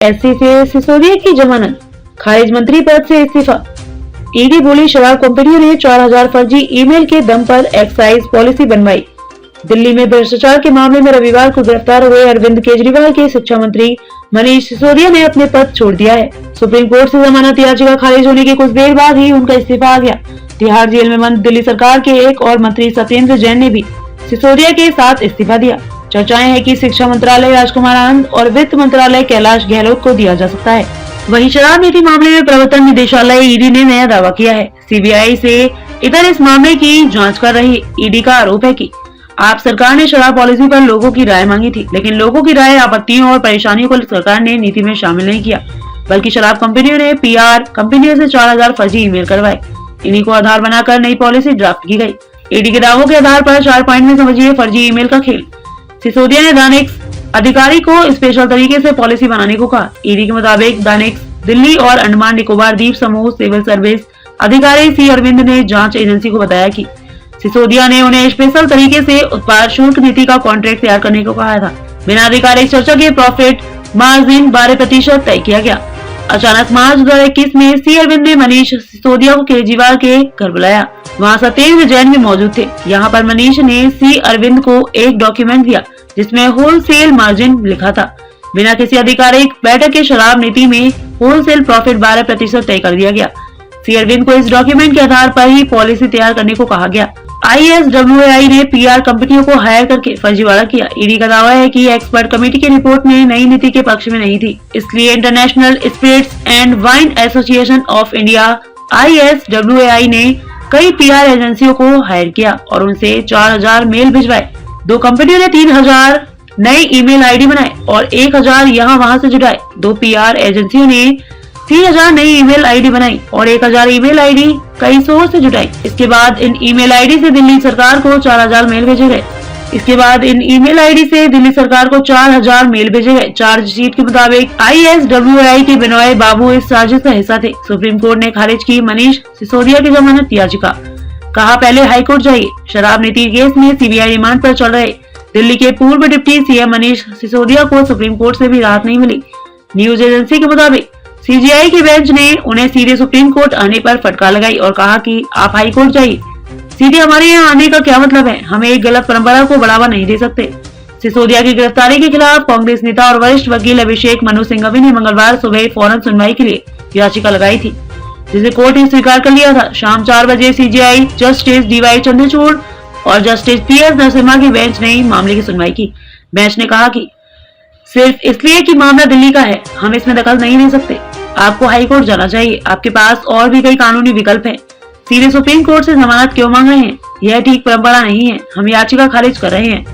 SC से सिसोदिया की जमानत, खारिज, मंत्री पद से इस्तीफा। ईडी बोली शराब कंपनियों ने 4000 फर्जी ईमेल के दम पर एक्साइज पॉलिसी बनवाई। दिल्ली में भ्रष्टाचार के मामले में रविवार को गिरफ्तार हुए अरविंद केजरीवाल के शिक्षा मंत्री मनीष सिसोदिया ने अपने पद छोड़ दिया है। सुप्रीम कोर्ट से जमानत याचिका खारिज होने के कुछ देर बाद ही उनका इस्तीफा आ गया। तिहाड़ जेल में बंद दिल्ली सरकार के एक और मंत्री सत्येंद्र जैन ने भी सिसोदिया के साथ इस्तीफा दिया। चर्चाएं हैं कि शिक्षा मंत्रालय राजकुमार आनंद और वित्त मंत्रालय कैलाश गहलोत को दिया जा सकता है। वहीं शराब नीति मामले में प्रवर्तन निदेशालय ईडी ने नया दावा किया है। सीबीआई से इधर इस मामले की जांच कर रही ईडी का आरोप है कि आप सरकार ने शराब पॉलिसी पर लोगों की राय मांगी थी, लेकिन लोगों की राय, आपत्तियों और परेशानियों को सरकार ने नीति में शामिल नहीं किया, बल्कि शराब कंपनियों ने पीआर कंपनियों से 4000 फर्जी ईमेल करवाए। इन्हीं को आधार बनाकर नई पॉलिसी ड्राफ्ट की गई। ईडी के दावों के आधार पर 4 पॉइंट में समझिए फर्जी ईमेल का खेल। सिसोदिया ने दानिक्स अधिकारी को स्पेशल तरीके से पॉलिसी बनाने को कहा। ईडी के मुताबिक दानिक्स दिल्ली और अंडमान निकोबार द्वीप समूह सिविल सर्विस अधिकारी सी अरविंद ने जांच एजेंसी को बताया कि सिसोदिया ने उन्हें स्पेशल तरीके से उत्पाद शुल्क नीति का कॉन्ट्रैक्ट तैयार करने को कहा था। बिना आधिकारिक चर्चा के प्रॉफिट मार्जिन 12% तय किया गया। अचानक मार्च 2021 में सी अरविंद ने मनीष सिसोदिया को केजरीवाल के घर बुलाया। वहाँ सत्येंद्र जैन भी मौजूद थे। यहाँ पर मनीष ने सी अरविंद को एक डॉक्यूमेंट दिया जिसमें होलसेल मार्जिन लिखा था। बिना किसी आधिकारिक बैठक के शराब नीति में होलसेल प्रॉफिट 12% तय कर दिया गया। सी अरविंद को इस डॉक्यूमेंट के आधार पर ही पॉलिसी तैयार करने को कहा गया। ISWAI ने पीआर कंपनियों को हायर करके फर्जीवाड़ा किया। ईडी का दावा है कि एक्सपर्ट कमेटी की रिपोर्ट में नई नीति के पक्ष में नहीं थी, इसलिए international spirits and wine association of India ISWAI ने कई पीआर एजेंसियों को हायर किया और उनसे 4000 मेल भिजवाए। 2 कंपनियों ने 3000 नए ईमेल आईडी बनाए और 1000 यहाँ वहाँ से जुटाए। 2 पीआर एजेंसियों ने 3000 नई ईमेल आईडी बनाई और 1000 ईमेल आईडी कई सोर्स से जुटाई। इसके बाद इन ईमेल आईडी से दिल्ली सरकार को 4000 मेल भेजे गए। चार्जशीट के मुताबिक ISWAI के बिनोय बाबू इस साजिश का हिस्सा थे। सुप्रीम कोर्ट ने खारिज की मनीष सिसोदिया की जमानत याचिका। कहा पहले हाईकोर्ट जाइए। शराब नीति केस में सीबीआई रिमांड पर चल रहे दिल्ली के पूर्व डिप्टी सीएम मनीष सिसोदिया को सुप्रीम कोर्ट से भी राहत नहीं मिली। न्यूज एजेंसी के मुताबिक सीजीआई के बेंच ने उन्हें सीधे सुप्रीम कोर्ट आने पर फटकार लगाई और कहा कि आप हाई कोर्ट जाइए। सीधे हमारे यहाँ आने का क्या मतलब है? हमें एक गलत परंपरा को बढ़ावा नहीं दे सकते। सिसोदिया की गिरफ्तारी के खिलाफ कांग्रेस नेता और वरिष्ठ वकील अभिषेक मनु सिंघवी ने मंगलवार सुबह फौरन सुनवाई के लिए याचिका लगाई थी, जिसे कोर्ट ने स्वीकार कर लिया था। शाम 4 बजे सीजीआई जस्टिस DY चंद्रचूड़ और जस्टिस PS नरसिम्हा की बेंच ने मामले की सुनवाई की। बेंच ने कहा कि सिर्फ इसलिए कि मामला दिल्ली का है, हम इसमें दखल नहीं ले सकते। आपको हाई कोर्ट जाना चाहिए। आपके पास और भी कई कानूनी विकल्प हैं। सीधे सुप्रीम कोर्ट से जमानत क्यों मांग रहे हैं? यह ठीक परंपरा नहीं है। हम याचिका खारिज कर रहे हैं।